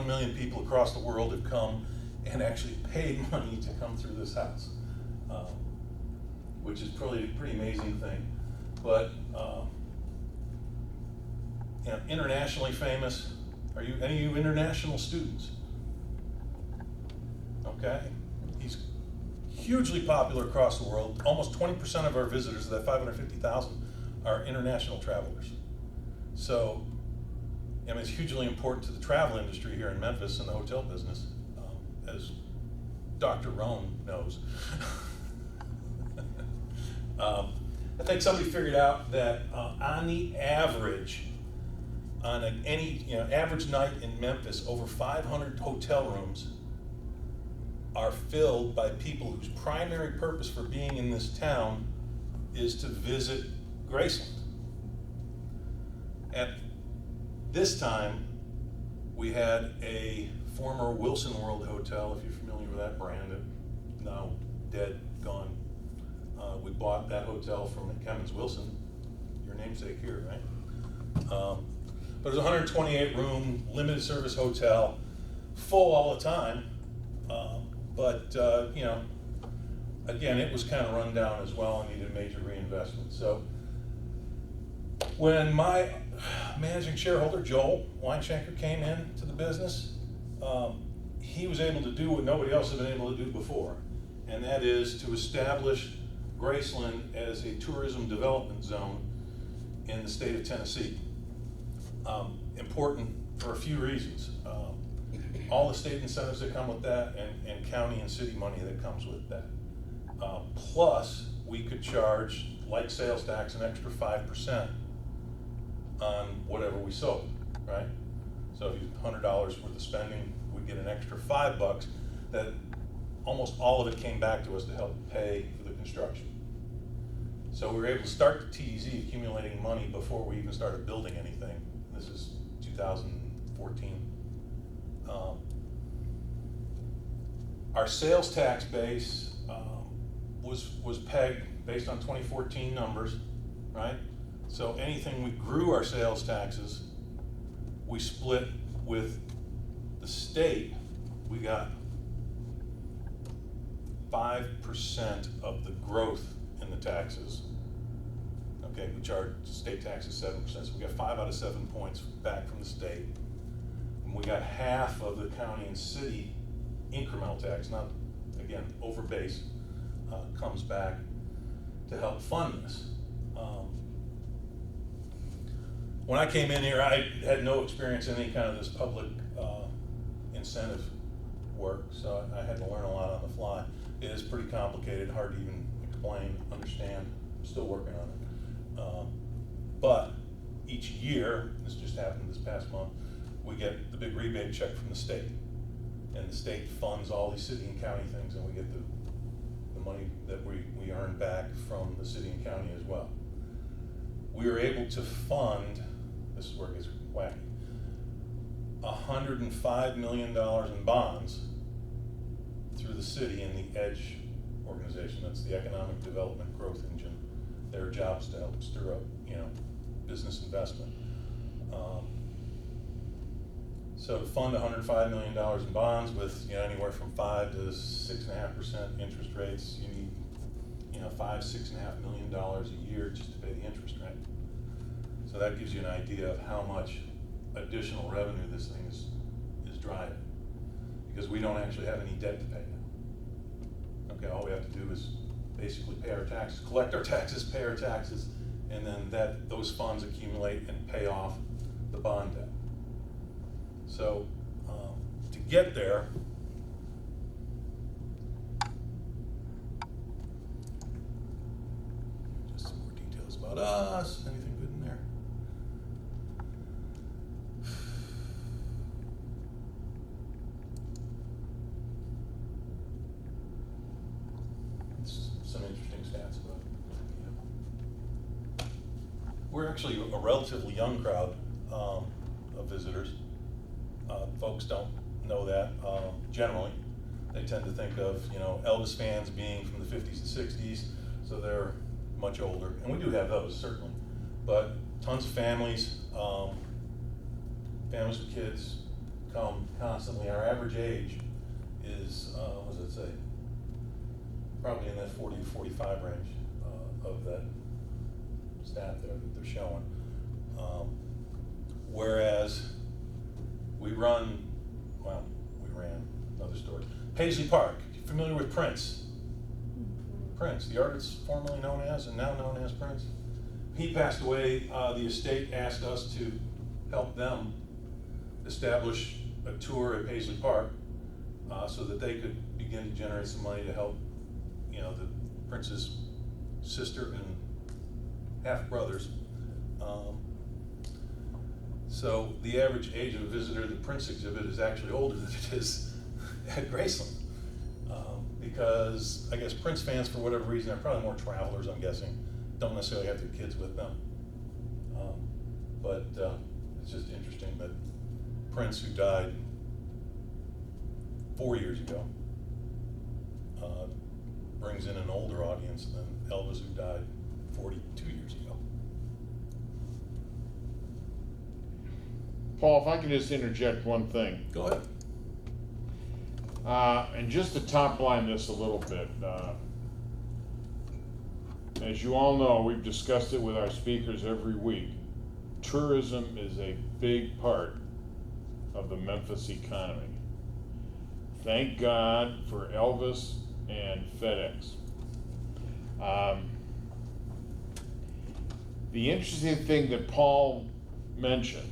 million people across the world have come and actually paid money to come through this house, which is probably a pretty amazing thing. But you know, internationally famous. Are you any of you international students? Okay, he's hugely popular across the world. Almost 20% of our visitors, that 550,000, are international travelers. So, I mean, it's hugely important to the travel industry here in Memphis and the hotel business, as Dr. Rohn knows. I think somebody figured out that on the average, on any average night in Memphis, over 500 hotel rooms are filled by people whose primary purpose for being in this town is to visit Graceland. At this time, we had a former Wilson World Hotel, if you're familiar with that brand, now dead, gone. We bought that hotel from Cummins Wilson, your namesake here, right? But it was a 128 room, limited service hotel, full all the time. But you know, again, it was kind of run down as well and needed major reinvestment. So when my managing shareholder, Joel Weinshanker, came into the business, he was able to do what nobody else had been able to do before, and that is to establish Graceland as a tourism development zone in the state of Tennessee. Important for a few reasons. All the state incentives that come with that, and county and city money that comes with that. Plus, we could charge, like sales tax, an extra 5% on whatever we sold, right? So if you $100 worth of spending, we get an extra $5 that almost all of it came back to us to help pay for the construction. So we were able to start the TEZ accumulating money before we even started building anything. This is 2014. Our sales tax base was pegged based on 2014 numbers, right? So anything we grew our sales taxes, we split with the state. We got 5% of the growth in the taxes. Okay, we charge state taxes 7%, so we got 5 out of 7 points back from the state. And we got half of the county and city incremental tax, not, again, over base, comes back to help fund this. When I came in here, I had no experience in any kind of this public incentive work, so I had to learn a lot on the fly. It is pretty complicated, hard to even explain, understand. I'm still working on it. But each year, this just happened this past month, we get the big rebate check from the state. And the state funds all these city and county things, and we get the money that we earn back from the city and county as well. We were able to fund, this is where it gets wacky, $105 million in bonds through the city and the EDGE organization. That's the Economic Development Growth Engine. Their job is to help stir up, business investment. So to fund $105 million in bonds with anywhere from 5 to 6.5% interest rates, you need $5–6.5 million a year just to pay the interest rate. So that gives you an idea of how much additional revenue this thing is driving, because we don't actually have any debt to pay now. Okay, all we have to do is basically pay our taxes, collect our taxes, pay our taxes, and then those funds accumulate and pay off the bond debt. So to get there, just some more details about us. Anything good in there? Some interesting stats about it. We're actually a relatively young crowd of visitors. Folks don't know that generally. They tend to think of Elvis fans being from the 50s and 60s, so they're much older, and we do have those certainly, but tons of families, families with kids, come constantly. Our average age is, what does it say? Probably in that 40 to 45 range of that stat there that they're showing. Whereas we ran, another story. Paisley Park, you familiar with Prince? Prince, the artist formerly known as and now known as Prince. He passed away. The estate asked us to help them establish a tour at Paisley Park so that they could begin to generate some money to help, the Prince's sister and half brothers. So the average age of a visitor to the Prince exhibit is actually older than it is at Graceland. Because I guess Prince fans, for whatever reason, are probably more travelers, I'm guessing, don't necessarily have their kids with them. But it's just interesting that Prince, who died 4 years ago, brings in an older audience than Elvis, who died 42 years ago. Paul, if I can just interject one thing. Go ahead. And just to top line this a little bit, as you all know, we've discussed it with our speakers every week. Tourism is a big part of the Memphis economy. Thank God for Elvis and FedEx. The interesting thing that Paul mentioned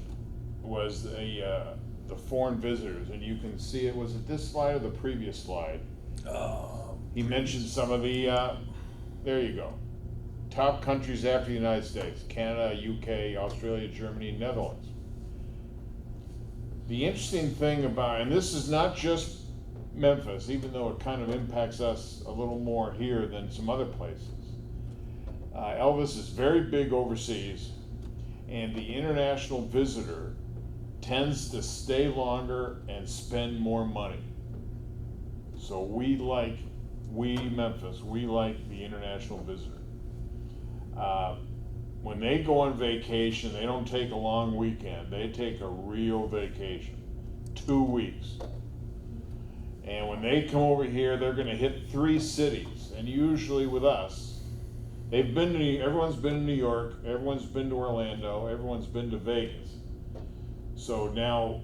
was the foreign visitors, and you can see it. Was it this slide or the previous slide? He mentioned some of the, there you go. Top countries after the United States: Canada, UK, Australia, Germany, Netherlands. The interesting thing about, and this is not just Memphis, even though it kind of impacts us a little more here than some other places. Elvis is very big overseas, and the international visitor tends to stay longer and spend more money. So Memphis, we like the international visitor. When they go on vacation, they don't take a long weekend, they take a real vacation, 2 weeks. And when they come over here, they're gonna hit 3 cities, and usually with us, everyone's been to New York, everyone's been to Orlando, everyone's been to Vegas. So now,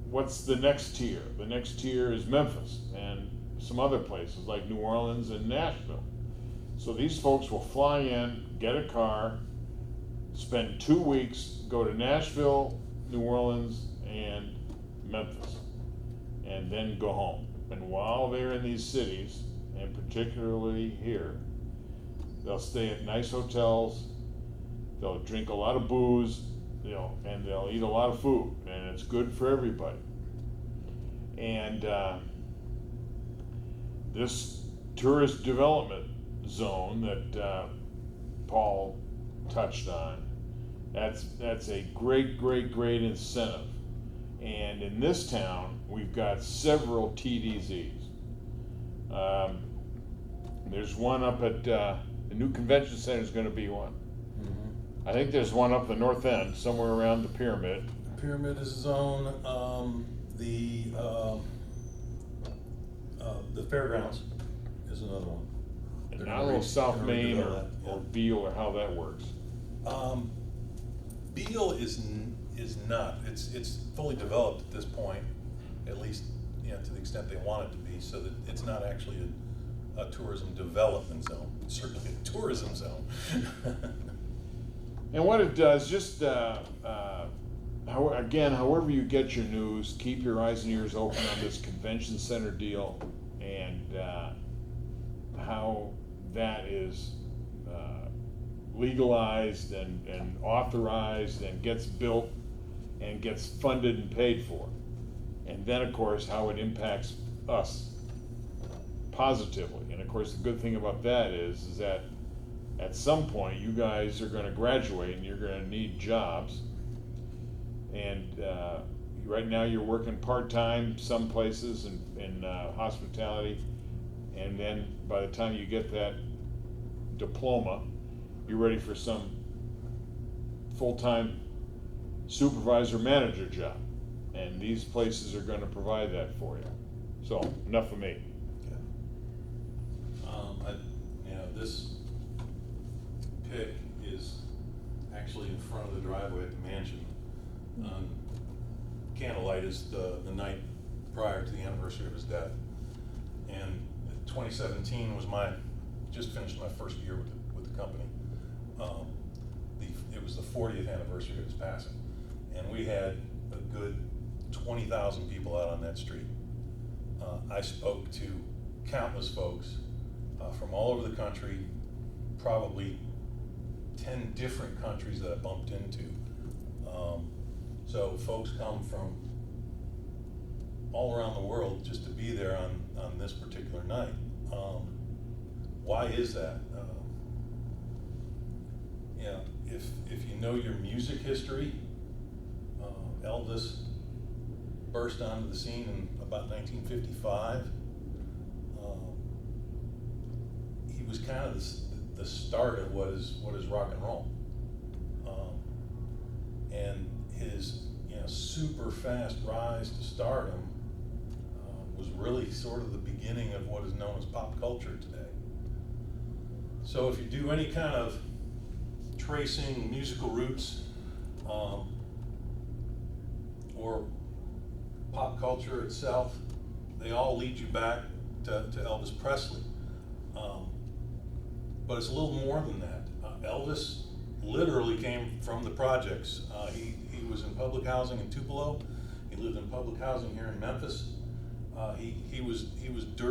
what's the next tier? The next tier is Memphis and some other places like New Orleans and Nashville. So these folks will fly in, get a car, spend 2 weeks, go to Nashville, New Orleans, and Memphis, and then go home. And while they're in these cities, and particularly here, they'll stay at nice hotels, they'll drink a lot of booze, and they'll eat a lot of food, and it's good for everybody. And this tourist development zone that Paul touched on, that's a great incentive. And in this town, we've got several TDZs. There's one up at the new convention center is going to be one. I think there's one up the north end, somewhere around the Pyramid. The Pyramid is zone. The Fairgrounds is another one. And I don't know if South Main or Beale or how that works. Beale is not. It's fully developed at this point, at least to the extent they want it to be, so that it's not actually a tourism development zone. It's certainly a tourism zone. And what it does, just however you get your news, keep your eyes and ears open on this convention center deal and how that is legalized and authorized and gets built and gets funded and paid for. And then, of course, how it impacts us positively. And of course, the good thing about that is that at some point you guys are going to graduate and you're going to need jobs. And right now you're working part-time some places in hospitality, and then by the time you get that diploma, you're ready for some full-time supervisor manager job. And these places are gonna provide that for you. So, enough of me. This pic is actually in front of the driveway at the mansion. Candlelight is the night prior to the anniversary of his death. And 2017 was just finished my first year with the company. It was the 40th anniversary of his passing. And we had a good 20,000 people out on that street. I spoke to countless folks from all over the country, probably 10 different countries that I bumped into. So folks come from all around the world just to be there on this particular night. Why is that? If you know your music history, Elvis burst onto the scene in about 1955. He was kind of the start of what is rock and roll. And his super fast rise to stardom was really sort of the beginning of what is known as pop culture today. So if you do any kind of tracing musical roots or pop culture itself, they all lead you back to Elvis Presley. But it's a little more than that. Elvis literally came from the projects. He was in public housing in Tupelo. He lived in public housing here in Memphis. He was dirt